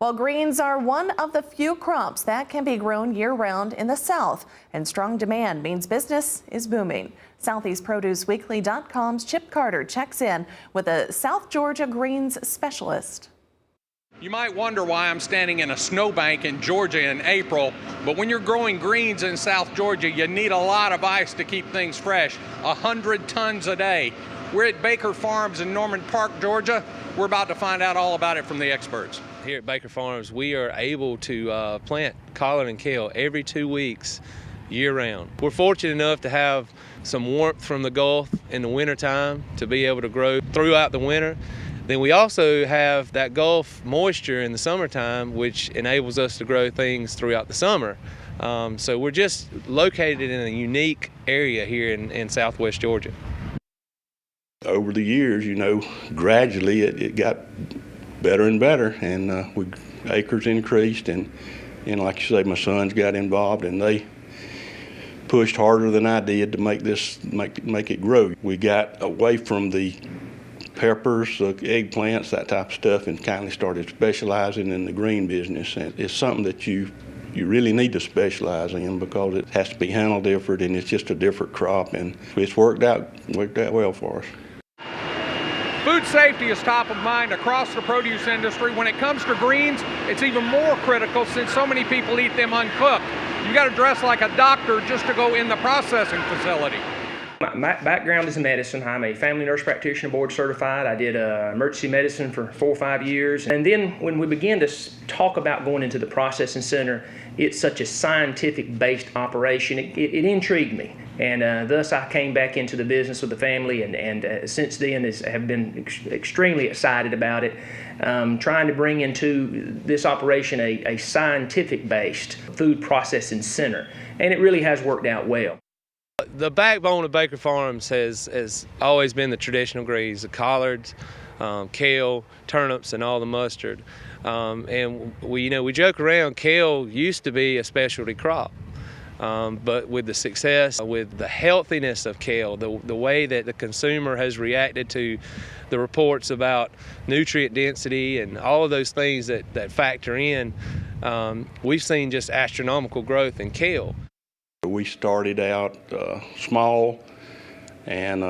Well, greens are one of the few crops that can be grown year-round in the South, and strong demand means business is booming. SoutheastProduceWeekly.com's Chip Carter checks in with a South Georgia greens specialist. You might wonder why I'm standing in a snowbank in Georgia in April, but when you're growing greens in South Georgia, you need a lot of ice to keep things fresh, 100 tons a day. We're at Baker Farms in Norman Park, Georgia. We're about to find out all about it from the experts. Here at Baker Farms, we are able to plant collard and kale every 2 weeks, year-round. We're fortunate enough to have some warmth from the Gulf in the wintertime to be able to grow throughout the winter. Then we also have that Gulf moisture in the summertime, which enables us to grow things throughout the summer. So we're just located in a unique area here in Southwest Georgia. Over the years, gradually it got better and better, and acres increased, and like you say, my sons got involved, and they pushed harder than I did to make it grow. We got away from the peppers, eggplants, that type of stuff, and kind of started specializing in the green business. And it's something that you really need to specialize in because it has to be handled different, and it's just a different crop, and it's worked out well for us. Food safety is top of mind across the produce industry. When it comes to greens, it's even more critical since so many people eat them uncooked. You got to dress like a doctor just to go in the processing facility. My background is in medicine. I'm a family nurse practitioner, board certified. I did emergency medicine for 4 or 5 years. And then when we began to talk about going into the processing center, it's such a scientific-based operation. It intrigued me. And thus I came back into the business with the family, and since then have been extremely excited about it. Trying to bring into this operation a scientific-based food processing center. And it really has worked out well. The backbone of Baker Farms has always been the traditional greens, the collards, kale, turnips, and all the mustard. And we joke around, kale used to be a specialty crop. But with the success, with the healthiness of kale, the way that the consumer has reacted to the reports about nutrient density and all of those things that factor in, we've seen just astronomical growth in kale. We started out small, and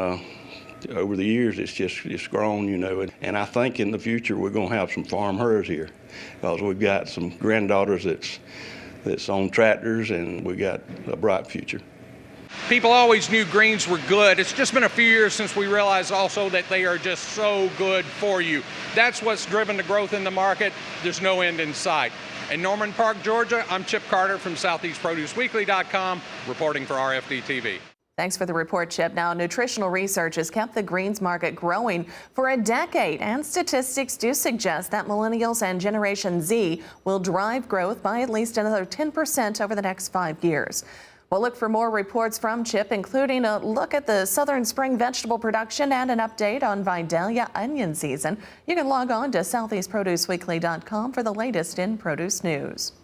over the years it's grown, and I think in the future we're going to have some farm herds here because we've got some granddaughters that's on tractors, and we got a bright future. People always knew greens were good. It's just been a few years since we realized also that they are just so good for you. That's what's driven the growth in the market. There's no end in sight. In Norman Park, Georgia, I'm Chip Carter from SoutheastProduceWeekly.com, reporting for RFD-TV. Thanks for the report, Chip. Now, nutritional research has kept the greens market growing for a decade, and statistics do suggest that Millennials and Generation Z will drive growth by at least another 10% over the next 5 years. We'll look for more reports from Chip, including a look at the southern spring vegetable production and an update on Vidalia onion season. You can log on to SoutheastProduceWeekly.com for the latest in produce news.